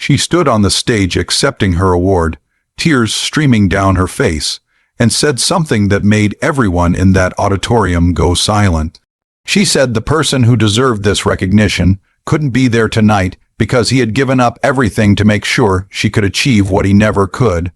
She stood on the stage accepting her award, tears streaming down her face, and said something that made everyone in that auditorium go silent. She said the person who deserved this recognition couldn't be there tonight because he had given up everything to make sure she could achieve what he never could.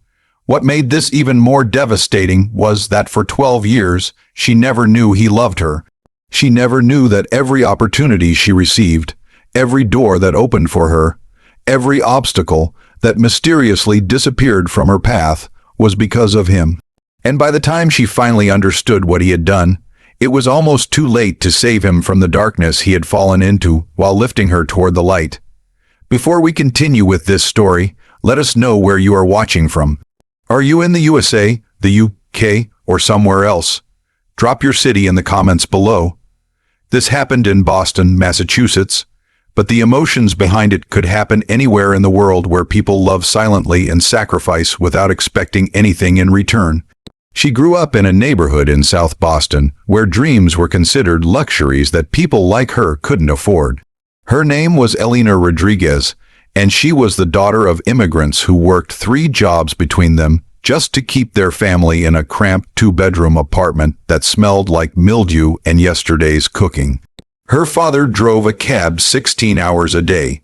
What made this even more devastating was that for 12 years, she never knew he loved her. She never knew that every opportunity she received, every door that opened for her, every obstacle that mysteriously disappeared from her path was because of him. And by the time she finally understood what he had done, it was almost too late to save him from the darkness he had fallen into while lifting her toward the light. Before we continue with this story, let us know where you are watching from. Are you in the USA, the UK, or somewhere else? Drop your city in the comments below. This happened in Boston, Massachusetts, but the emotions behind it could happen anywhere in the world where people love silently and sacrifice without expecting anything in return. She grew up in a neighborhood in South Boston where dreams were considered luxuries that people like her couldn't afford. Her name was Elena Rodriguez, and she was the daughter of immigrants who worked 3 jobs between them just to keep their family in a cramped 2-bedroom apartment that smelled like mildew and yesterday's cooking. Her father drove a cab 16 hours a day.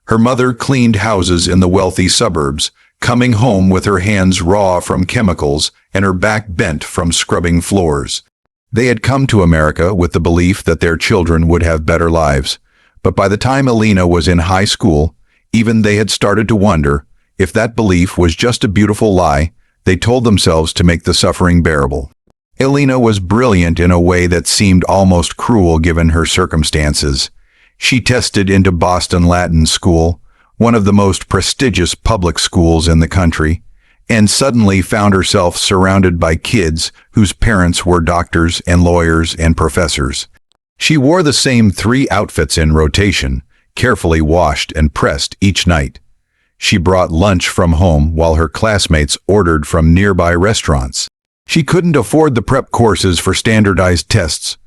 Her mother cleaned houses in the wealthy suburbs, coming home with her hands raw from chemicals and her back bent from scrubbing floors. They had come to America with the belief that their children would have better lives, but by the time Elena was in high school, even they had started to wonder if that belief was just a beautiful lie they told themselves to make the suffering bearable. Elena was brilliant in a way that seemed almost cruel given her circumstances. She tested into Boston Latin School, one of the most prestigious public schools in the country, and suddenly found herself surrounded by kids whose parents were doctors and lawyers and professors. She wore the same 3 outfits in rotation, carefully washed and pressed each night. She brought lunch from home while her classmates ordered from nearby restaurants. She couldn't afford the prep courses for standardized tests,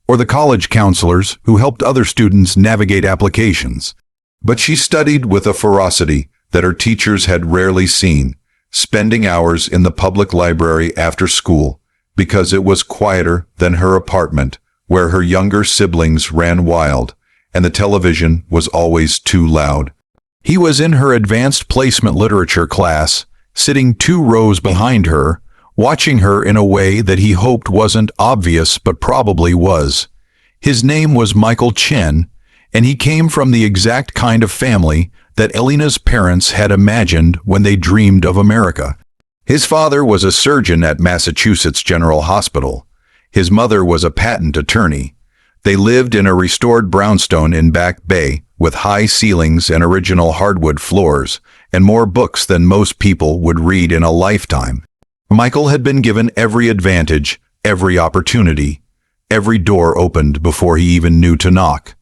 or the college counselors who helped other students navigate applications. But she studied with a ferocity that her teachers had rarely seen, spending hours in the public library after school because it was quieter than her apartment, where her younger siblings ran wild, and the television was always too loud. He was in her advanced placement literature class, sitting 2 rows behind her, watching her in a way that he hoped wasn't obvious but probably was. His name was Michael Chen, and he came from the exact kind of family that Elena's parents had imagined when they dreamed of America. His father was a surgeon at Massachusetts General Hospital. His mother was a patent attorney. They lived in a restored brownstone in Back Bay with high ceilings and original hardwood floors, and more books than most people would read in a lifetime. Michael had been given every advantage, every opportunity. Every door opened before he even knew to knock.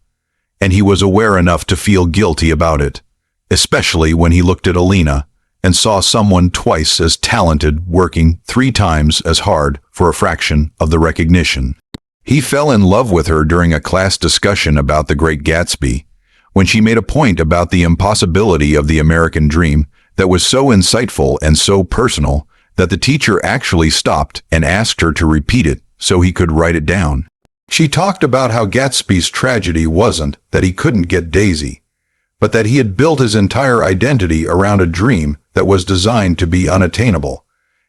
And he was aware enough to feel guilty about it, especially when he looked at Elena and saw someone twice as talented working 3 times as hard for a fraction of the recognition. He fell in love with her during a class discussion about The Great Gatsby, when she made a point about the impossibility of the American dream that was so insightful and so personal that the teacher actually stopped and asked her to repeat it so he could write it down. She talked about how Gatsby's tragedy wasn't that he couldn't get Daisy, but that he had built his entire identity around a dream that was designed to be unattainable,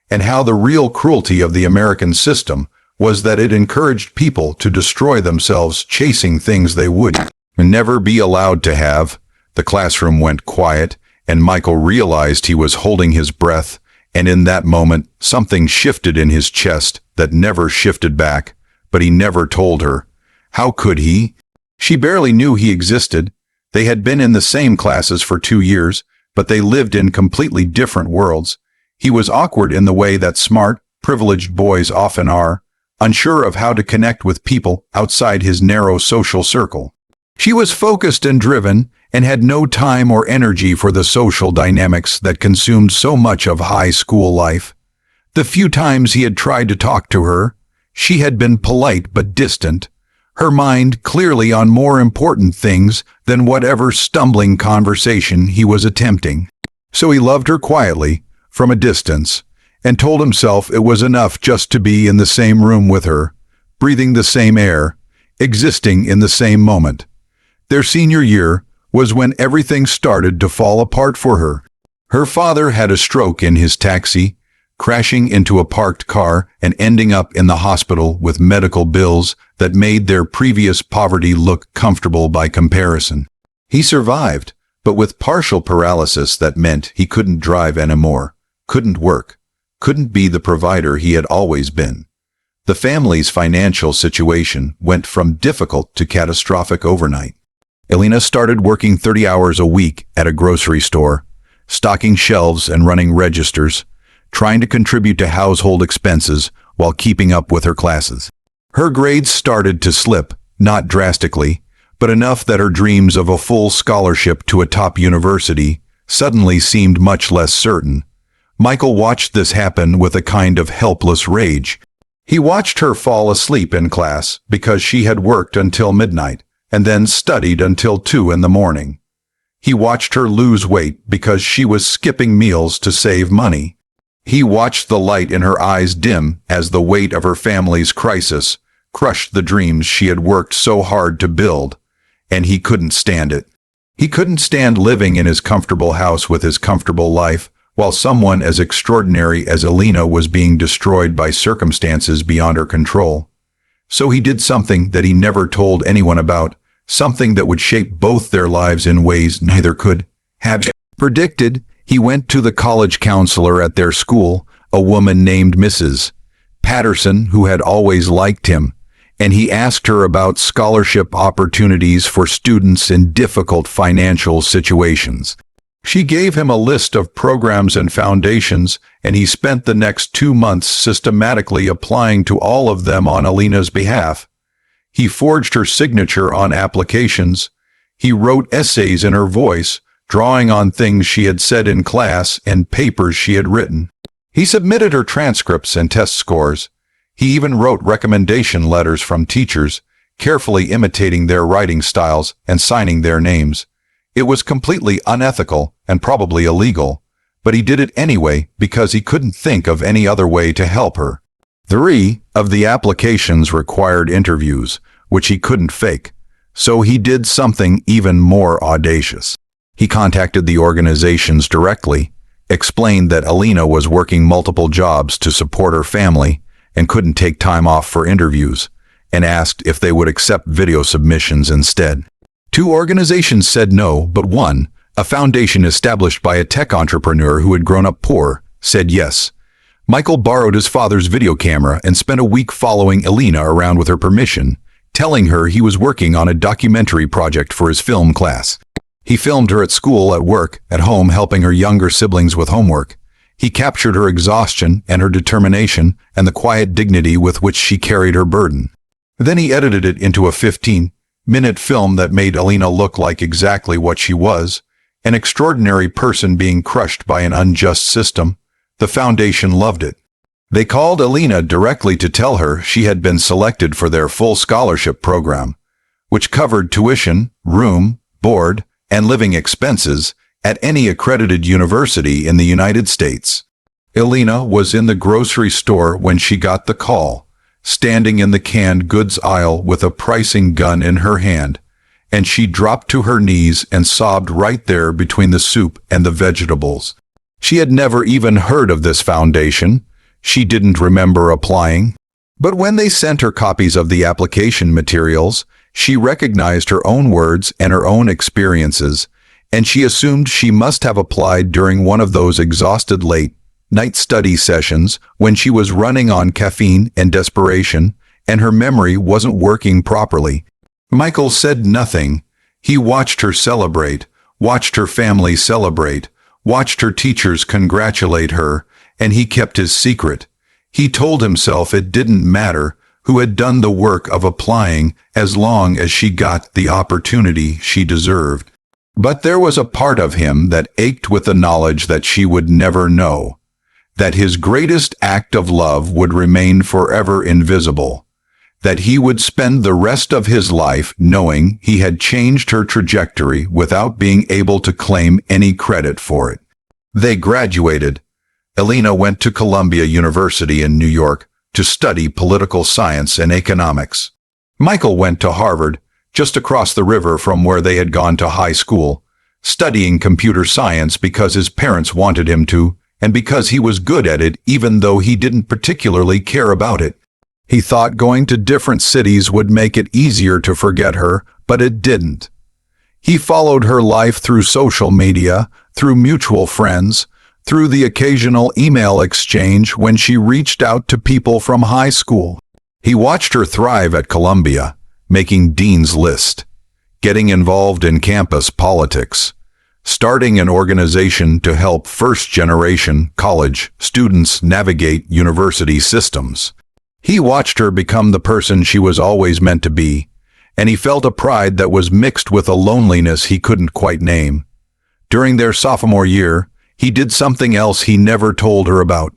and how the real cruelty of the American system was that it encouraged people to destroy themselves chasing things they would never be allowed to have. The classroom went quiet, and Michael realized he was holding his breath, and in that moment, something shifted in his chest that never shifted back, but he never told her. How could he? She barely knew he existed. They had been in the same classes for 2 years, but they lived in completely different worlds. He was awkward in the way that smart, privileged boys often are, unsure of how to connect with people outside his narrow social circle. She was focused and driven, and had no time or energy for the social dynamics that consumed so much of high school life. The few times he had tried to talk to her, she had been polite but distant, her mind clearly on more important things than whatever stumbling conversation he was attempting. So he loved her quietly, from a distance, and told himself it was enough just to be in the same room with her, breathing the same air, existing in the same moment. Their senior year was when everything started to fall apart for her. Her father had a stroke in his taxi, crashing into a parked car and ending up in the hospital with medical bills that made their previous poverty look comfortable by comparison. He survived, but with partial paralysis that meant he couldn't drive anymore, couldn't work, couldn't be the provider he had always been. The family's financial situation went from difficult to catastrophic overnight. Elena started working 30 hours a week at a grocery store, stocking shelves and running registers, trying to contribute to household expenses while keeping up with her classes. Her grades started to slip, not drastically, but enough that her dreams of a full scholarship to a top university suddenly seemed much less certain. Michael watched this happen with a kind of helpless rage. He watched her fall asleep in class because she had worked until midnight and then studied until 2 in the morning. He watched her lose weight because she was skipping meals to save money. He watched the light in her eyes dim as the weight of her family's crisis crushed the dreams she had worked so hard to build, and he couldn't stand it. He couldn't stand living in his comfortable house with his comfortable life, while someone as extraordinary as Elena was being destroyed by circumstances beyond her control. So he did something that he never told anyone about, something that would shape both their lives in ways neither could have predicted. He went to the college counselor at their school, a woman named Mrs. Patterson, who had always liked him, and he asked her about scholarship opportunities for students in difficult financial situations. She gave him a list of programs and foundations, and he spent the next 2 months systematically applying to all of them on Elena's behalf. He forged her signature on applications. He wrote essays in her voice, drawing on things she had said in class and papers she had written. He submitted her transcripts and test scores. He even wrote recommendation letters from teachers, carefully imitating their writing styles and signing their names. It was completely unethical and probably illegal, but he did it anyway because he couldn't think of any other way to help her. 3 of the applications required interviews, which he couldn't fake, so he did something even more audacious. He contacted the organizations directly, explained that Elena was working multiple jobs to support her family and couldn't take time off for interviews, and asked if they would accept video submissions instead. 2 organizations said no, but one, a foundation established by a tech entrepreneur who had grown up poor, said yes. Michael borrowed his father's video camera and spent a week following Elena around with her permission, telling her he was working on a documentary project for his film class. He filmed her at school, at work, at home, helping her younger siblings with homework. He captured her exhaustion and her determination and the quiet dignity with which she carried her burden. Then he edited it into a 15-minute film that made Elena look like exactly what she was, an extraordinary person being crushed by an unjust system. The foundation loved it. They called Elena directly to tell her she had been selected for their full scholarship program, which covered tuition, room, board, and living expenses at any accredited university in the United States. Elena was in the grocery store when she got the call, standing in the canned goods aisle with a pricing gun in her hand, and she dropped to her knees and sobbed right there between the soup and the vegetables. She had never even heard of this foundation. She didn't remember applying. But when they sent her copies of the application materials, she recognized her own words and her own experiences, and she assumed she must have applied during one of those exhausted late-night study sessions when she was running on caffeine and desperation, and her memory wasn't working properly. Michael said nothing. He watched her celebrate, watched her family celebrate, watched her teachers congratulate her, and he kept his secret. He told himself it didn't matter who had done the work of applying as long as she got the opportunity she deserved. But there was a part of him that ached with the knowledge that she would never know, that his greatest act of love would remain forever invisible, that he would spend the rest of his life knowing he had changed her trajectory without being able to claim any credit for it. They graduated. Elena went to Columbia University in New York to study political science and economics. Michael went to Harvard, just across the river from where they had gone to high school, studying computer science because his parents wanted him to, and because he was good at it even though he didn't particularly care about it. He thought going to different cities would make it easier to forget her, but it didn't. He followed her life through social media, through mutual friends, through the occasional email exchange when she reached out to people from high school. He watched her thrive at Columbia, making Dean's List, getting involved in campus politics, starting an organization to help first-generation college students navigate university systems. He watched her become the person she was always meant to be, and he felt a pride that was mixed with a loneliness he couldn't quite name. During their sophomore year, he did something else he never told her about.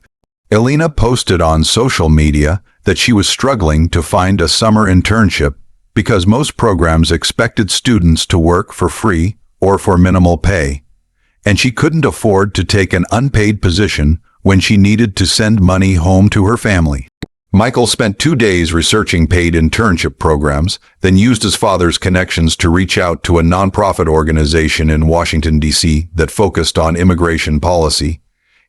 Elena posted on social media that she was struggling to find a summer internship because most programs expected students to work for free or for minimal pay, and she couldn't afford to take an unpaid position when she needed to send money home to her family. Michael spent 2 days researching paid internship programs, then used his father's connections to reach out to a nonprofit organization in Washington, D.C. that focused on immigration policy.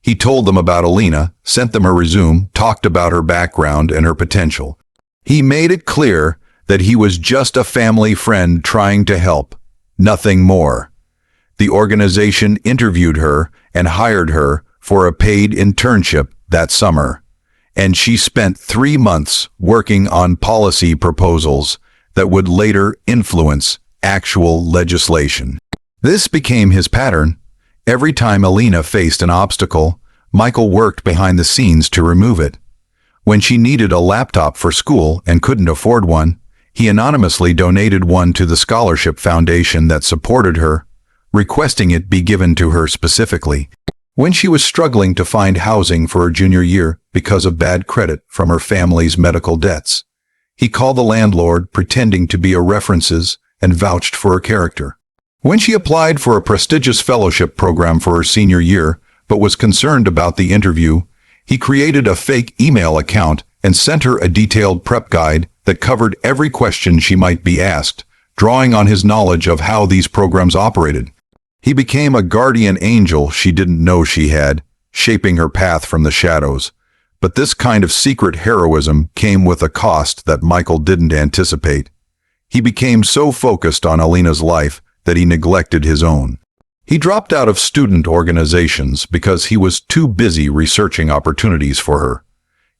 He told them about Elena, sent them her resume, talked about her background and her potential. He made it clear that he was just a family friend trying to help, nothing more. The organization interviewed her and hired her for a paid internship that summer, and she spent 3 months working on policy proposals that would later influence actual legislation. This became his pattern. Every time Elena faced an obstacle, Michael worked behind the scenes to remove it. When she needed a laptop for school and couldn't afford one, he anonymously donated one to the scholarship foundation that supported her, requesting it be given to her specifically. When she was struggling to find housing for her junior year because of bad credit from her family's medical debts, he called the landlord pretending to be a references and vouched for her character. When she applied for a prestigious fellowship program for her senior year but was concerned about the interview, he created a fake email account and sent her a detailed prep guide that covered every question she might be asked, drawing on his knowledge of how these programs operated. He became a guardian angel she didn't know she had, shaping her path from the shadows. But this kind of secret heroism came with a cost that Michael didn't anticipate. He became so focused on Elena's life that he neglected his own. He dropped out of student organizations because he was too busy researching opportunities for her.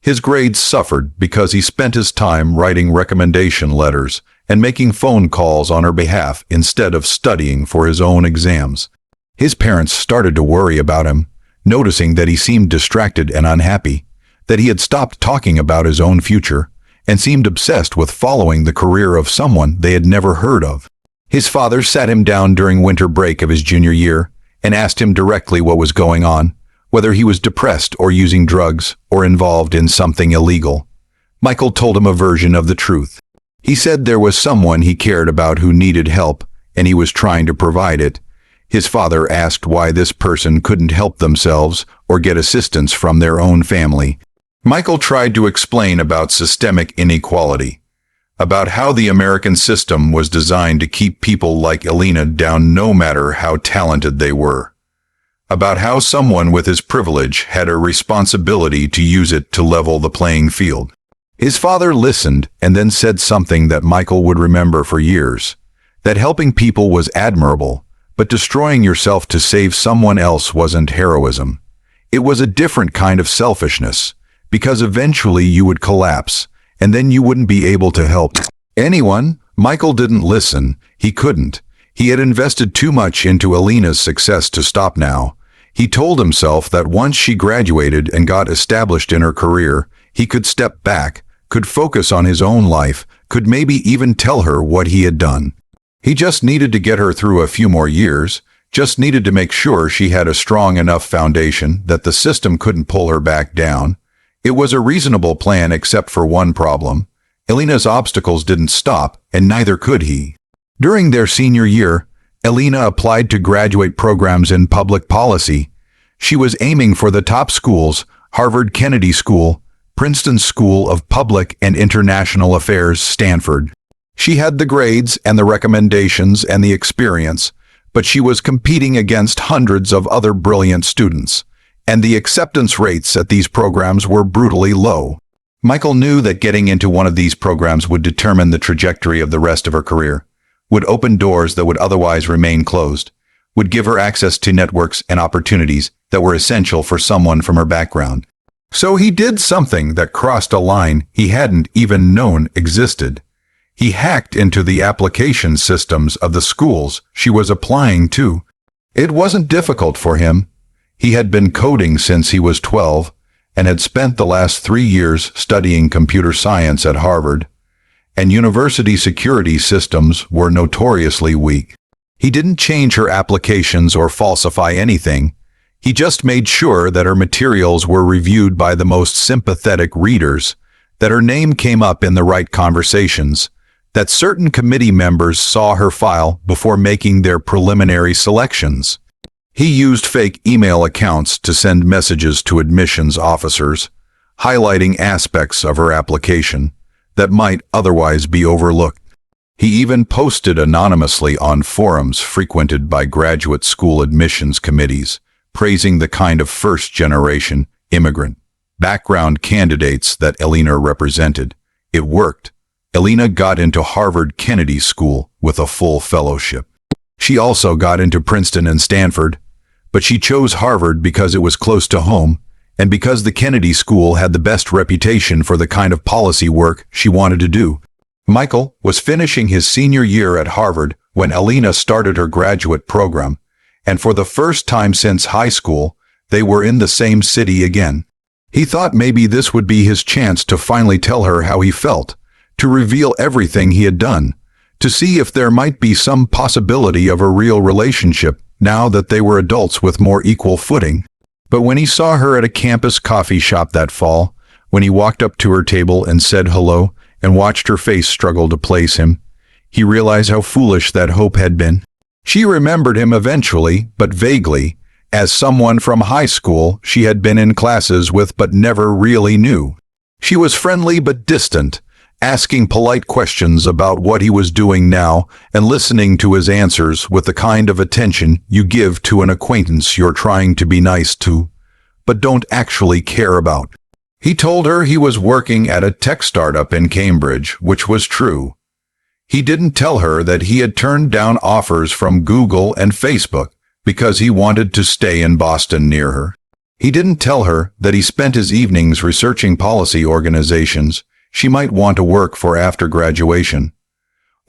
His grades suffered because he spent his time writing recommendation letters and making phone calls on her behalf instead of studying for his own exams. His parents started to worry about him, noticing that he seemed distracted and unhappy, that he had stopped talking about his own future, and seemed obsessed with following the career of someone they had never heard of. His father sat him down during winter break of his junior year and asked him directly what was going on, whether he was depressed or using drugs or involved in something illegal. Michael told him a version of the truth. He said there was someone he cared about who needed help, and he was trying to provide it. His father asked why this person couldn't help themselves or get assistance from their own family. Michael tried to explain about systemic inequality, about how the American system was designed to keep people like Elena down no matter how talented they were, about how someone with his privilege had a responsibility to use it to level the playing field. His father listened and then said something that Michael would remember for years, that helping people was admirable, but destroying yourself to save someone else wasn't heroism. It was a different kind of selfishness, because eventually you would collapse, and then you wouldn't be able to help anyone. Michael didn't listen. He couldn't. He had invested too much into Elena's success to stop now. He told himself that once she graduated and got established in her career, he could step back, could focus on his own life, could maybe even tell her what he had done. He just needed to get her through a few more years, just needed to make sure she had a strong enough foundation that the system couldn't pull her back down. It was a reasonable plan except for one problem. Elena's obstacles didn't stop, and neither could he. During their senior year, Elena applied to graduate programs in public policy. She was aiming for the top schools: Harvard Kennedy School, Princeton School of Public and International Affairs, Stanford. She had the grades and the recommendations and the experience, but she was competing against hundreds of other brilliant students, and the acceptance rates at these programs were brutally low. Michael knew that getting into one of these programs would determine the trajectory of the rest of her career, would open doors that would otherwise remain closed, would give her access to networks and opportunities that were essential for someone from her background. So he did something that crossed a line he hadn't even known existed. He hacked into the application systems of the schools she was applying to. It wasn't difficult for him. He had been coding since he was 12 and had spent the last 3 years studying computer science at Harvard, and university security systems were notoriously weak. He didn't change her applications or falsify anything. He just made sure that her materials were reviewed by the most sympathetic readers, that her name came up in the right conversations, that certain committee members saw her file before making their preliminary selections. He used fake email accounts to send messages to admissions officers, highlighting aspects of her application that might otherwise be overlooked. He even posted anonymously on forums frequented by graduate school admissions committees, praising the kind of first-generation immigrant background candidates that Elena represented. It worked. Elena got into Harvard Kennedy School with a full fellowship. She also got into Princeton and Stanford, but she chose Harvard because it was close to home and because the Kennedy School had the best reputation for the kind of policy work she wanted to do. Michael was finishing his senior year at Harvard when Elena started her graduate program, and for the first time since high school, they were in the same city again. He thought maybe this would be his chance to finally tell her how he felt, to reveal everything he had done, to see if there might be some possibility of a real relationship now that they were adults with more equal footing. But when he saw her at a campus coffee shop that fall, when he walked up to her table and said hello and watched her face struggle to place him, he realized how foolish that hope had been. She remembered him eventually, but vaguely, as someone from high school she had been in classes with but never really knew. She was friendly but distant, asking polite questions about what he was doing now and listening to his answers with the kind of attention you give to an acquaintance you're trying to be nice to, but don't actually care about. He told her he was working at a tech startup in Cambridge, which was true. He didn't tell her that he had turned down offers from Google and Facebook because he wanted to stay in Boston near her. He didn't tell her that he spent his evenings researching policy organizations she might want to work for after graduation,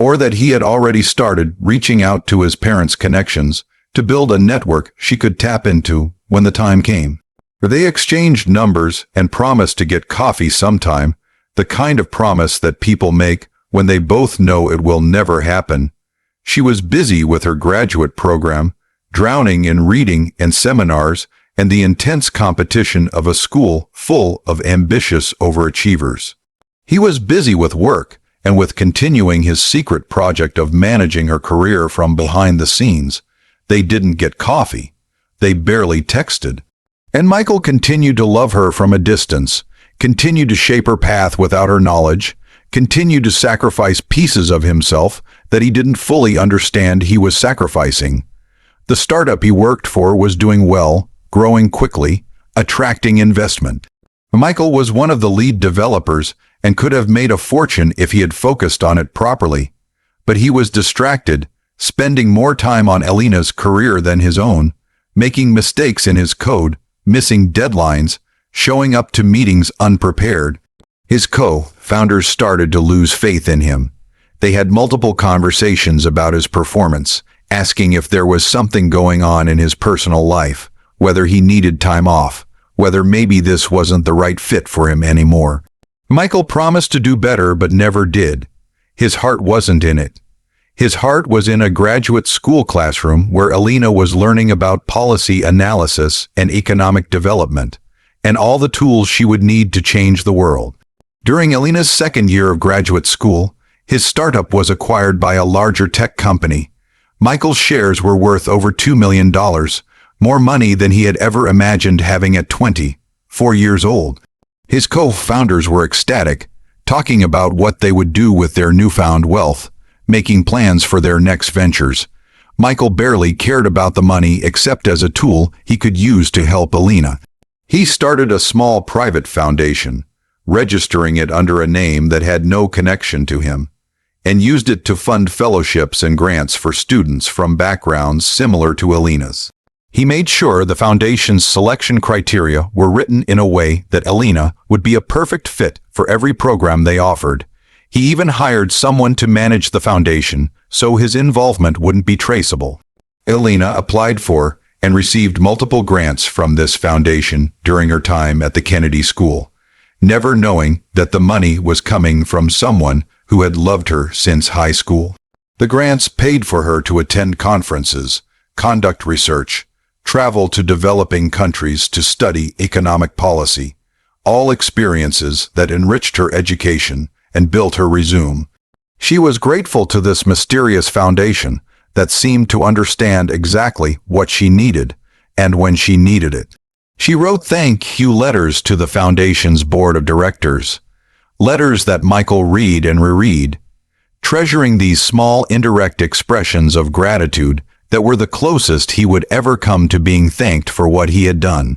or that he had already started reaching out to his parents' connections to build a network she could tap into when the time came. They exchanged numbers and promised to get coffee sometime, the kind of promise that people make when they both know it will never happen. She was busy with her graduate program, drowning in reading and seminars and the intense competition of a school full of ambitious overachievers. He was busy with work and with continuing his secret project of managing her career from behind the scenes. They didn't get coffee. They barely texted. And Michael continued to love her from a distance, continued to shape her path without her knowledge, continued to sacrifice pieces of himself that he didn't fully understand he was sacrificing. The startup he worked for was doing well, growing quickly, attracting investment. Michael was one of the lead developers and could have made a fortune if he had focused on it properly. But he was distracted, spending more time on Elena's career than his own, making mistakes in his code, missing deadlines, showing up to meetings unprepared. His co-founders started to lose faith in him. They had multiple conversations about his performance, asking if there was something going on in his personal life, whether he needed time off, whether maybe this wasn't the right fit for him anymore. Michael promised to do better but never did. His heart wasn't in it. His heart was in a graduate school classroom where Elena was learning about policy analysis and economic development, and all the tools she would need to change the world. During Alina's second year of graduate school, his startup was acquired by a larger tech company. Michael's shares were worth over $2 million, more money than he had ever imagined having at 24 years old. His co-founders were ecstatic, talking about what they would do with their newfound wealth, making plans for their next ventures. Michael barely cared about the money except as a tool he could use to help Alina. He started a small private foundation, registering it under a name that had no connection to him, and used it to fund fellowships and grants for students from backgrounds similar to Alina's. He made sure the foundation's selection criteria were written in a way that Alina would be a perfect fit for every program they offered. He even hired someone to manage the foundation so his involvement wouldn't be traceable. Alina applied for and received multiple grants from this foundation during her time at the Kennedy School, never knowing that the money was coming from someone who had loved her since high school. The grants paid for her to attend conferences, conduct research, travel to developing countries to study economic policy, all experiences that enriched her education and built her resume. She was grateful to this mysterious foundation that seemed to understand exactly what she needed and when she needed it. She wrote thank you letters to the foundation's board of directors, letters that Michael read and reread, treasuring these small indirect expressions of gratitude that were the closest he would ever come to being thanked for what he had done.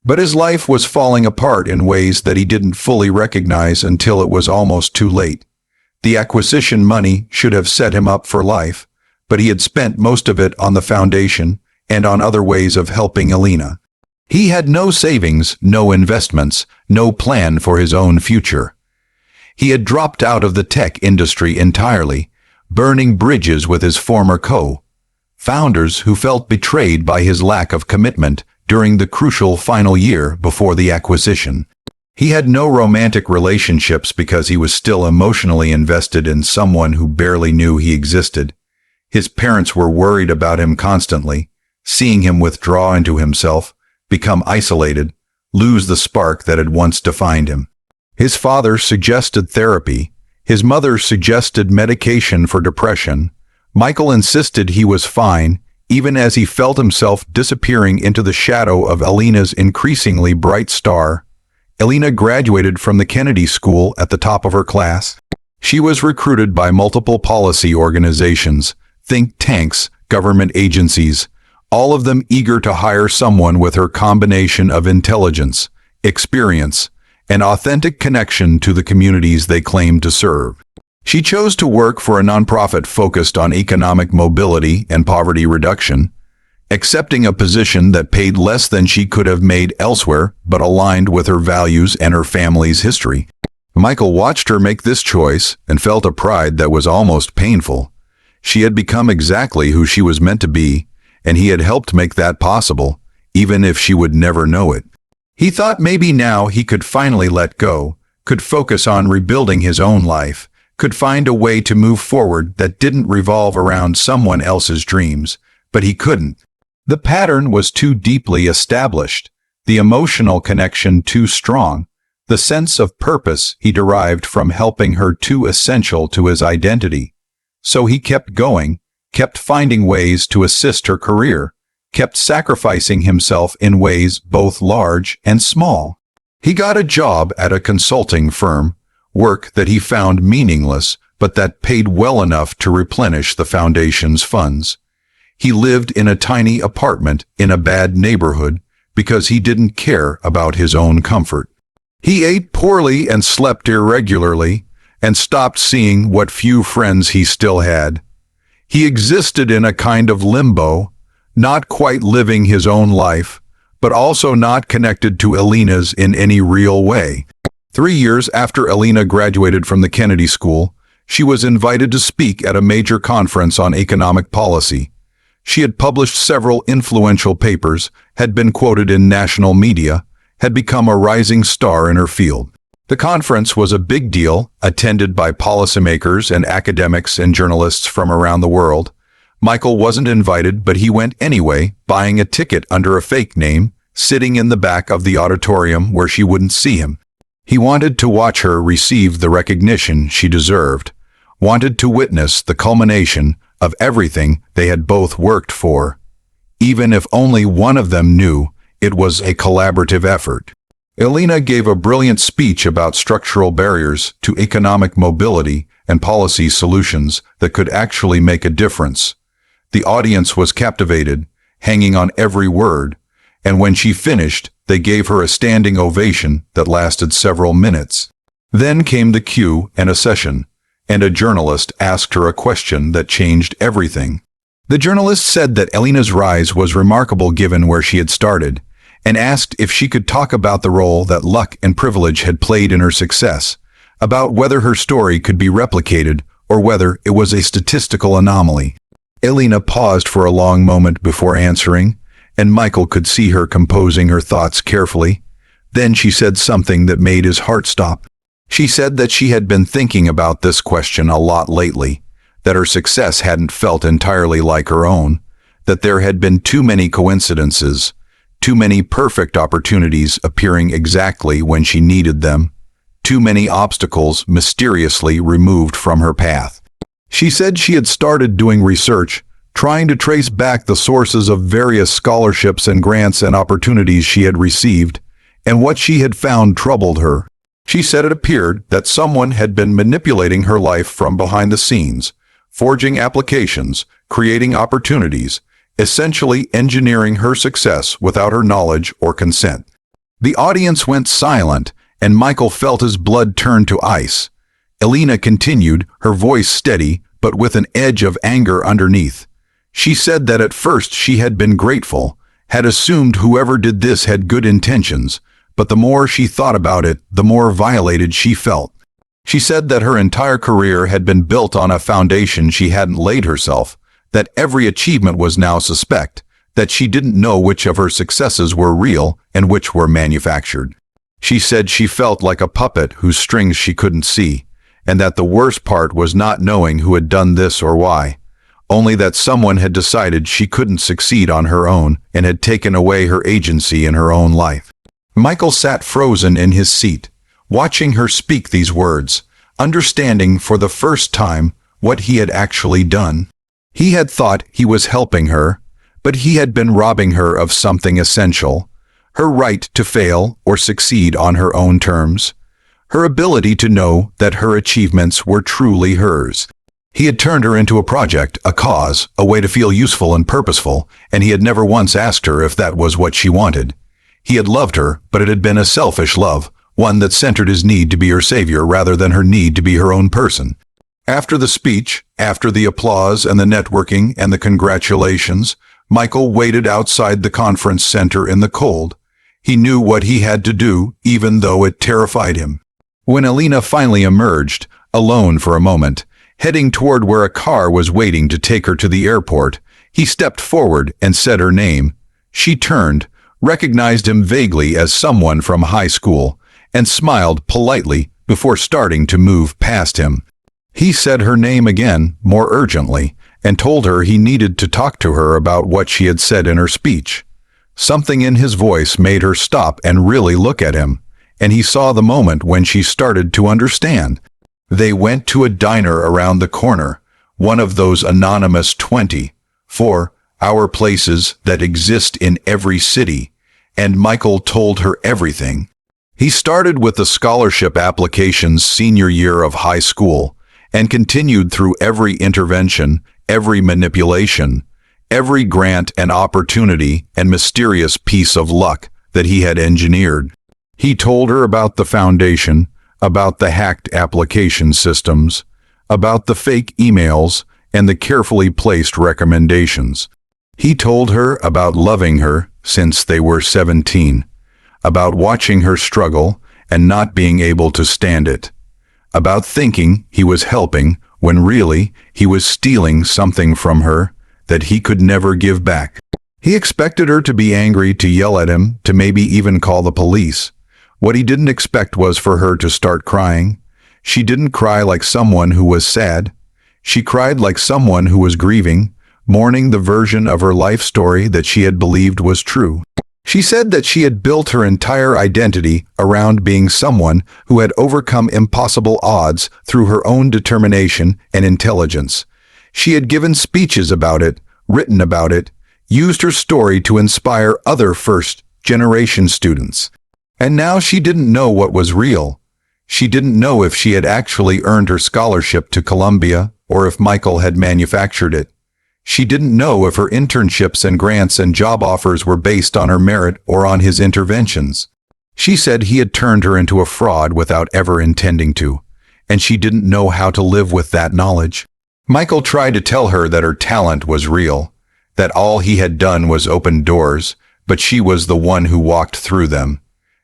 But his life was falling apart in ways that he didn't fully recognize until it was almost too late. The acquisition money should have set him up for life, but he had spent most of it on the foundation and on other ways of helping Alina. He had no savings, no investments, no plan for his own future. He had dropped out of the tech industry entirely, burning bridges with his former co-founders who felt betrayed by his lack of commitment during the crucial final year before the acquisition. He had no romantic relationships because he was still emotionally invested in someone who barely knew he existed. His parents were worried about him constantly, seeing him withdraw into himself, become isolated, lose the spark that had once defined him. His father suggested therapy. His mother suggested medication for depression. Michael insisted he was fine, even as he felt himself disappearing into the shadow of Alina's increasingly bright star. Alina graduated from the Kennedy School at the top of her class. She was recruited by multiple policy organizations, think tanks, government agencies, all of them eager to hire someone with her combination of intelligence, experience, and authentic connection to the communities they claimed to serve. She chose to work for a nonprofit focused on economic mobility and poverty reduction, accepting a position that paid less than she could have made elsewhere but aligned with her values and her family's history. Michael watched her make this choice and felt a pride that was almost painful. She had become exactly who she was meant to be, and he had helped make that possible, even if she would never know it. He thought maybe now he could finally let go, could focus on rebuilding his own life, could find a way to move forward that didn't revolve around someone else's dreams, but he couldn't. The pattern was too deeply established, the emotional connection too strong, the sense of purpose he derived from helping her too essential to his identity. So he kept going, kept finding ways to assist her career, kept sacrificing himself in ways both large and small. He got a job at a consulting firm, work that he found meaningless but that paid well enough to replenish the foundation's funds. He lived in a tiny apartment in a bad neighborhood because he didn't care about his own comfort. He ate poorly and slept irregularly and stopped seeing what few friends he still had. He existed in a kind of limbo, not quite living his own life, but also not connected to Alina's in any real way. 3 years after Alina graduated from the Kennedy School, she was invited to speak at a major conference on economic policy. She had published several influential papers, had been quoted in national media, had become a rising star in her field. The conference was a big deal, attended by policymakers and academics and journalists from around the world. Michael wasn't invited, but he went anyway, buying a ticket under a fake name, sitting in the back of the auditorium where she wouldn't see him. He wanted to watch her receive the recognition she deserved, wanted to witness the culmination of everything they had both worked for, even if only one of them knew it was a collaborative effort. Elena gave a brilliant speech about structural barriers to economic mobility and policy solutions that could actually make a difference. The audience was captivated, hanging on every word, and when she finished, they gave her a standing ovation that lasted several minutes. Then came the cue and a session, and a journalist asked her a question that changed everything. The journalist said that Elena's rise was remarkable given where she had started, and asked if she could talk about the role that luck and privilege had played in her success, about whether her story could be replicated or whether it was a statistical anomaly. Elena paused for a long moment before answering, and Michael could see her composing her thoughts carefully. Then she said something that made his heart stop. She said that she had been thinking about this question a lot lately, that her success hadn't felt entirely like her own, that there had been too many coincidences, too many perfect opportunities appearing exactly when she needed them, too many obstacles mysteriously removed from her path. She said she had started doing research, trying to trace back the sources of various scholarships and grants and opportunities she had received, and what she had found troubled her. She said it appeared that someone had been manipulating her life from behind the scenes, forging applications, creating opportunities, essentially engineering her success without her knowledge or consent. The audience went silent, and Michael felt his blood turn to ice. Elena continued, her voice steady, but with an edge of anger underneath. She said that at first she had been grateful, had assumed whoever did this had good intentions, but the more she thought about it, the more violated she felt. She said that her entire career had been built on a foundation she hadn't laid herself, that every achievement was now suspect, that she didn't know which of her successes were real and which were manufactured. She said she felt like a puppet whose strings she couldn't see, and that the worst part was not knowing who had done this or why, only that someone had decided she couldn't succeed on her own and had taken away her agency in her own life. Michael sat frozen in his seat, watching her speak these words, understanding for the first time what he had actually done. He had thought he was helping her, but he had been robbing her of something essential, her right to fail or succeed on her own terms, her ability to know that her achievements were truly hers. He had turned her into a project, a cause, a way to feel useful and purposeful, and he had never once asked her if that was what she wanted. He had loved her, but it had been a selfish love, one that centered his need to be her savior rather than her need to be her own person. After the speech, after the applause and the networking and the congratulations, Michael waited outside the conference center in the cold. He knew what he had to do, even though it terrified him. When Elena finally emerged, alone for a moment, heading toward where a car was waiting to take her to the airport, he stepped forward and said her name. She turned, recognized him vaguely as someone from high school, and smiled politely before starting to move past him. He said her name again, more urgently, and told her he needed to talk to her about what she had said in her speech. Something in his voice made her stop and really look at him, and he saw the moment when she started to understand. They went to a diner around the corner, one of those anonymous 24-hour places that exist in every city, and Michael told her everything. He started with the scholarship applications senior year of high school, and continued through every intervention, every manipulation, every grant and opportunity and mysterious piece of luck that he had engineered. He told her about the foundation, about the hacked application systems, about the fake emails and the carefully placed recommendations. He told her about loving her since they were 17, about watching her struggle and not being able to stand it, about thinking he was helping when really he was stealing something from her that he could never give back. He expected her to be angry, to yell at him, to maybe even call the police. What he didn't expect was for her to start crying. She didn't cry like someone who was sad. She cried like someone who was grieving, mourning the version of her life story that she had believed was true. She said that she had built her entire identity around being someone who had overcome impossible odds through her own determination and intelligence. She had given speeches about it, written about it, used her story to inspire other first-generation students. And now she didn't know what was real. She didn't know if she had actually earned her scholarship to Columbia or if Michael had manufactured it. She didn't know if her internships and grants and job offers were based on her merit or on his interventions. She said he had turned her into a fraud without ever intending to, and she didn't know how to live with that knowledge. Michael tried to tell her that her talent was real, that all he had done was open doors, but she was the one who walked through them,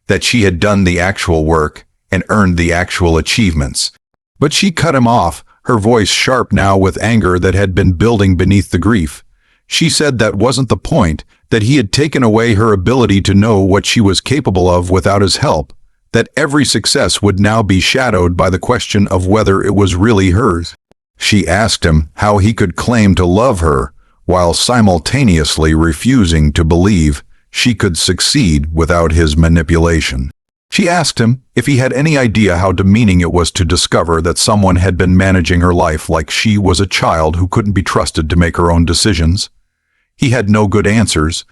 that she had done the actual work and earned the actual achievements. But she cut him off, her voice sharp now with anger that had been building beneath the grief. She said that wasn't the point, that he had taken away her ability to know what she was capable of without his help, that every success would now be shadowed by the question of whether it was really hers. She asked him how he could claim to love her while simultaneously refusing to believe she could succeed without his manipulation. She asked him if he had any idea how demeaning it was to discover that someone had been managing her life like she was a child who couldn't be trusted to make her own decisions. He had no good answers.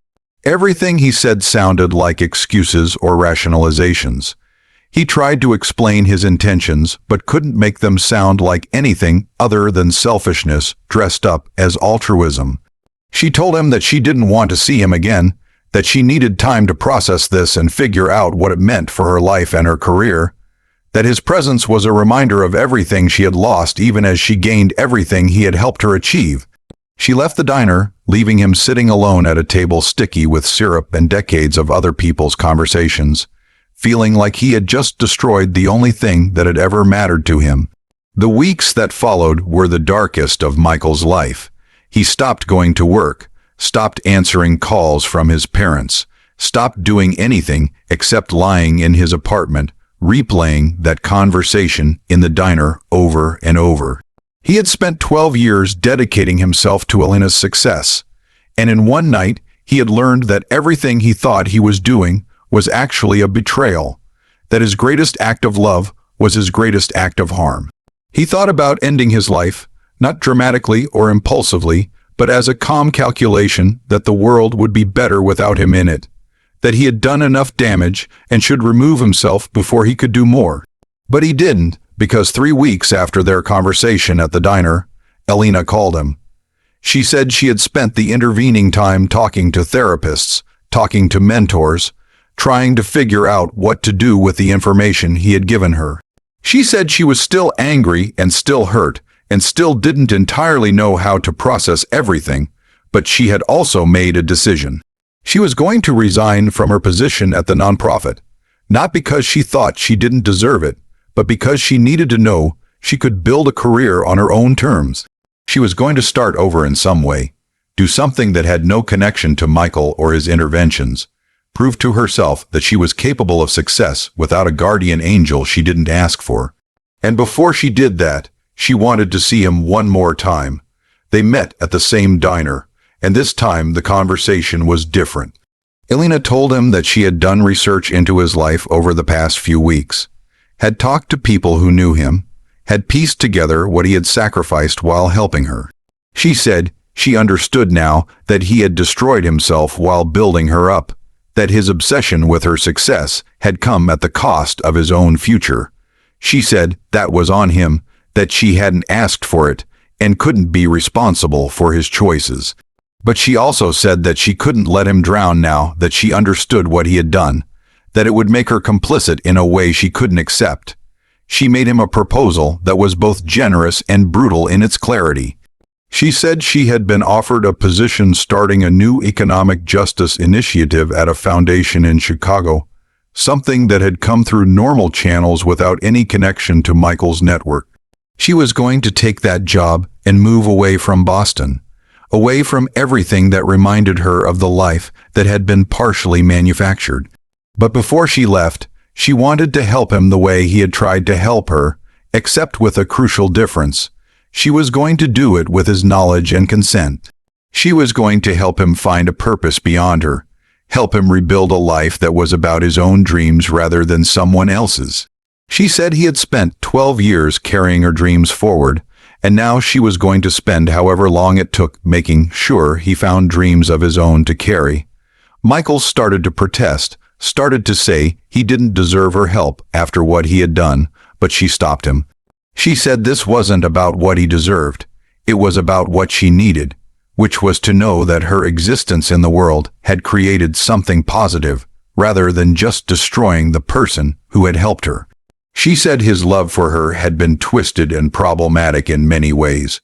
Everything he said sounded like excuses or rationalizations. He tried to explain his intentions, but couldn't make them sound like anything other than selfishness dressed up as altruism. She told him that she didn't want to see him again, that she needed time to process this and figure out what it meant for her life and her career, that his presence was a reminder of everything she had lost even as she gained everything he had helped her achieve. She left the diner, leaving him sitting alone at a table sticky with syrup and decades of other people's conversations, feeling like he had just destroyed the only thing that had ever mattered to him. The weeks that followed were the darkest of Michael's life. He stopped going to work, stopped answering calls from his parents, stopped doing anything except lying in his apartment, replaying that conversation in the diner over and over. He had spent 12 years dedicating himself to Elena's success, and in one night he had learned that everything he thought he was doing was actually a betrayal, that his greatest act of love was his greatest act of harm. He thought about ending his life, not dramatically or impulsively, but as a calm calculation that the world would be better without him in it, that he had done enough damage and should remove himself before he could do more. But he didn't, because 3 weeks after their conversation at the diner, Elena called him. She said she had spent the intervening time talking to therapists, talking to mentors, trying to figure out what to do with the information he had given her. She said she was still angry and still hurt, and still didn't entirely know how to process everything, but she had also made a decision. She was going to resign from her position at the nonprofit, not because she thought she didn't deserve it, but because she needed to know she could build a career on her own terms. She was going to start over in some way, do something that had no connection to Michael or his interventions, prove to herself that she was capable of success without a guardian angel she didn't ask for. And before she did that, she wanted to see him one more time. They met at the same diner, and this time the conversation was different. Elena told him that she had done research into his life over the past few weeks, had talked to people who knew him, had pieced together what he had sacrificed while helping her. She said she understood now that he had destroyed himself while building her up, that his obsession with her success had come at the cost of his own future. She said that was on him, that she hadn't asked for it and couldn't be responsible for his choices. But she also said that she couldn't let him drown now that she understood what he had done, that it would make her complicit in a way she couldn't accept. She made him a proposal that was both generous and brutal in its clarity. She said she had been offered a position starting a new economic justice initiative at a foundation in Chicago, something that had come through normal channels without any connection to Michael's network. She was going to take that job and move away from Boston, away from everything that reminded her of the life that had been partially manufactured. But before she left, she wanted to help him the way he had tried to help her, except with a crucial difference. She was going to do it with his knowledge and consent. She was going to help him find a purpose beyond her, help him rebuild a life that was about his own dreams rather than someone else's. She said he had spent 12 years carrying her dreams forward, and now she was going to spend however long it took making sure he found dreams of his own to carry. Michael started to protest, started to say he didn't deserve her help after what he had done, but she stopped him. She said this wasn't about what he deserved. It was about what she needed, which was to know that her existence in the world had created something positive, rather than just destroying the person who had helped her. She said his love for her had been twisted and problematic in many ways,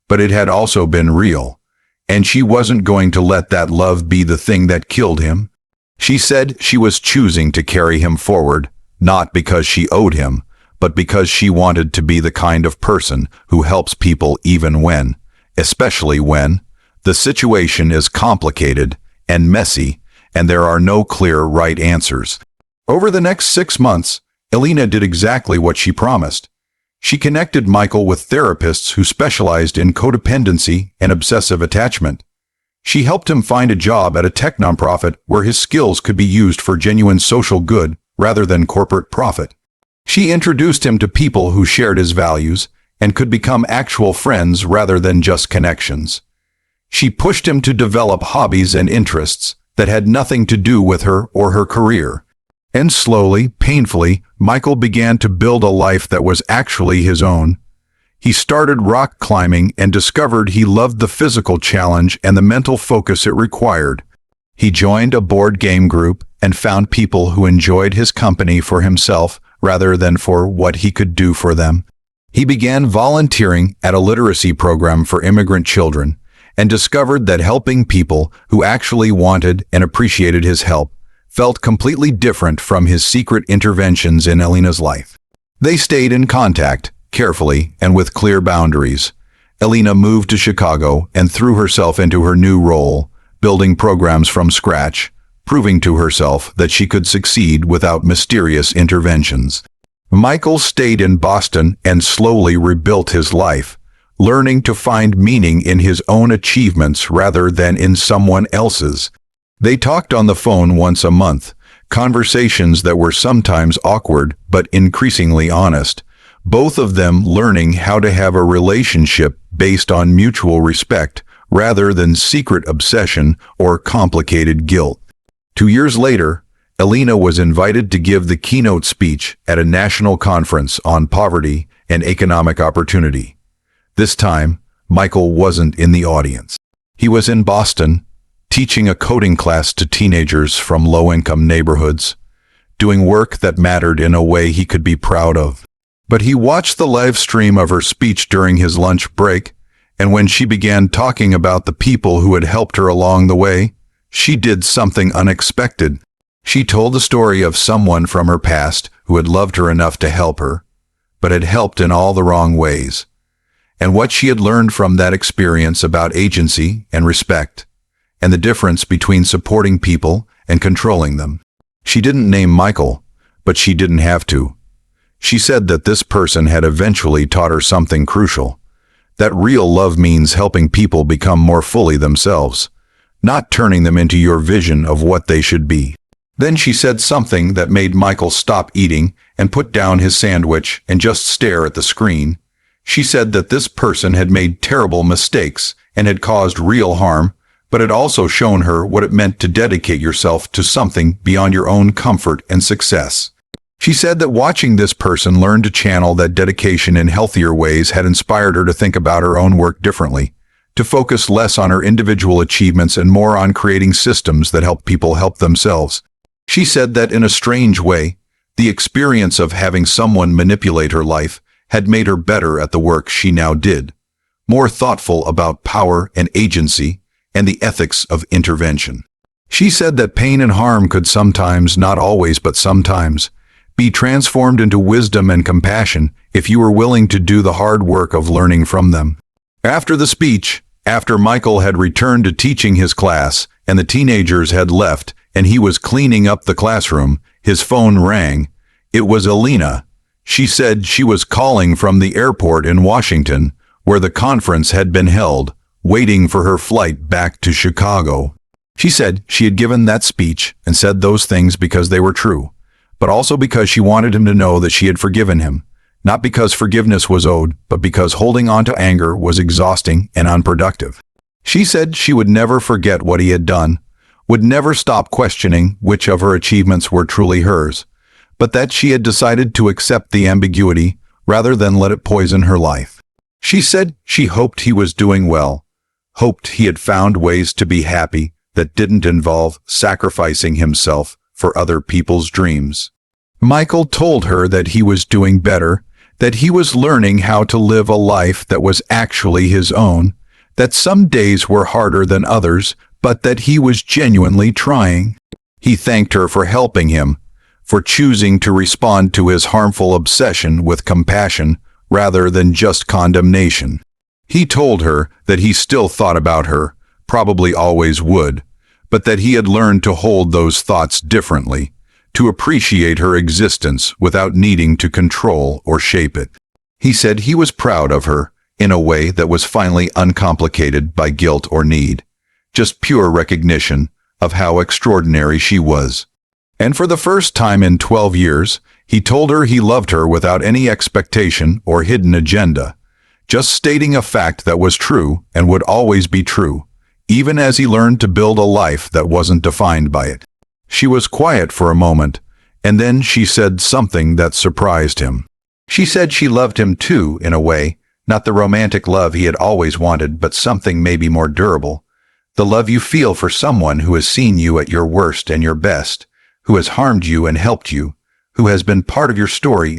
but it had also been real, and she wasn't going to let that love be the thing that killed him. She said she was choosing to carry him forward, not because she owed him, but because she wanted to be the kind of person who helps people even when, especially when, the situation is complicated and messy and there are no clear right answers. Over the next 6 months, Elena did exactly what she promised. She connected Michael with therapists who specialized in codependency and obsessive attachment. She helped him find a job at a tech nonprofit where his skills could be used for genuine social good rather than corporate profit. She introduced him to people who shared his values and could become actual friends rather than just connections. She pushed him to develop hobbies and interests that had nothing to do with her or her career. And slowly, painfully, Michael began to build a life that was actually his own. He started rock climbing and discovered he loved the physical challenge and the mental focus it required. He joined a board game group and found people who enjoyed his company for himself rather than for what he could do for them. He began volunteering at a literacy program for immigrant children and discovered that helping people who actually wanted and appreciated his help felt completely different from his secret interventions in Elena's life. They stayed in contact, carefully and with clear boundaries. Elena moved to Chicago and threw herself into her new role, building programs from scratch, proving to herself that she could succeed without mysterious interventions. Michael stayed in Boston and slowly rebuilt his life, learning to find meaning in his own achievements rather than in someone else's. They talked on the phone once a month, conversations that were sometimes awkward but increasingly honest, both of them learning how to have a relationship based on mutual respect rather than secret obsession or complicated guilt. 2 years later, Elena was invited to give the keynote speech at a national conference on poverty and economic opportunity. This time, Michael wasn't in the audience. He was in Boston, teaching a coding class to teenagers from low-income neighborhoods, doing work that mattered in a way he could be proud of. But he watched the live stream of her speech during his lunch break, and when she began talking about the people who had helped her along the way, she did something unexpected. She told the story of someone from her past who had loved her enough to help her, but had helped in all the wrong ways, and what she had learned from that experience about agency and respect, and the difference between supporting people and controlling them. She didn't name Michael, but she didn't have to. She said that this person had eventually taught her something crucial, that real love means helping people become more fully themselves, not turning them into your vision of what they should be. Then she said something that made Michael stop eating and put down his sandwich and just stare at the screen. She said that this person had made terrible mistakes and had caused real harm, but had also shown her what it meant to dedicate yourself to something beyond your own comfort and success. She said that watching this person learn to channel that dedication in healthier ways had inspired her to think about her own work differently, to focus less on her individual achievements and more on creating systems that help people help themselves. She said that in a strange way, the experience of having someone manipulate her life had made her better at the work she now did, more thoughtful about power and agency and the ethics of intervention. She said that pain and harm could sometimes, not always but sometimes, be transformed into wisdom and compassion if you were willing to do the hard work of learning from them. After the speech, after Michael had returned to teaching his class and the teenagers had left and he was cleaning up the classroom, his phone rang. It was Elena. She said she was calling from the airport in Washington, where the conference had been held, waiting for her flight back to Chicago. She said she had given that speech and said those things because they were true, but also because she wanted him to know that she had forgiven him, not because forgiveness was owed, but because holding on to anger was exhausting and unproductive. She said she would never forget what he had done, would never stop questioning which of her achievements were truly hers, but that she had decided to accept the ambiguity rather than let it poison her life. She said she hoped he was doing well, hoped he had found ways to be happy that didn't involve sacrificing himself for other people's dreams. Michael told her that he was doing better, that he was learning how to live a life that was actually his own, that some days were harder than others, but that he was genuinely trying. He thanked her for helping him, for choosing to respond to his harmful obsession with compassion rather than just condemnation. He told her that he still thought about her, probably always would, but that he had learned to hold those thoughts differently, to appreciate her existence without needing to control or shape it. He said he was proud of her in a way that was finally uncomplicated by guilt or need, just pure recognition of how extraordinary she was. And for the first time in 12 years, he told her he loved her without any expectation or hidden agenda, just stating a fact that was true and would always be true, even as he learned to build a life that wasn't defined by it. She was quiet for a moment, and then she said something that surprised him. She said she loved him too, in a way, not the romantic love he had always wanted, but something maybe more durable. The love you feel for someone who has seen you at your worst and your best, who has harmed you and helped you, who has been part of your story.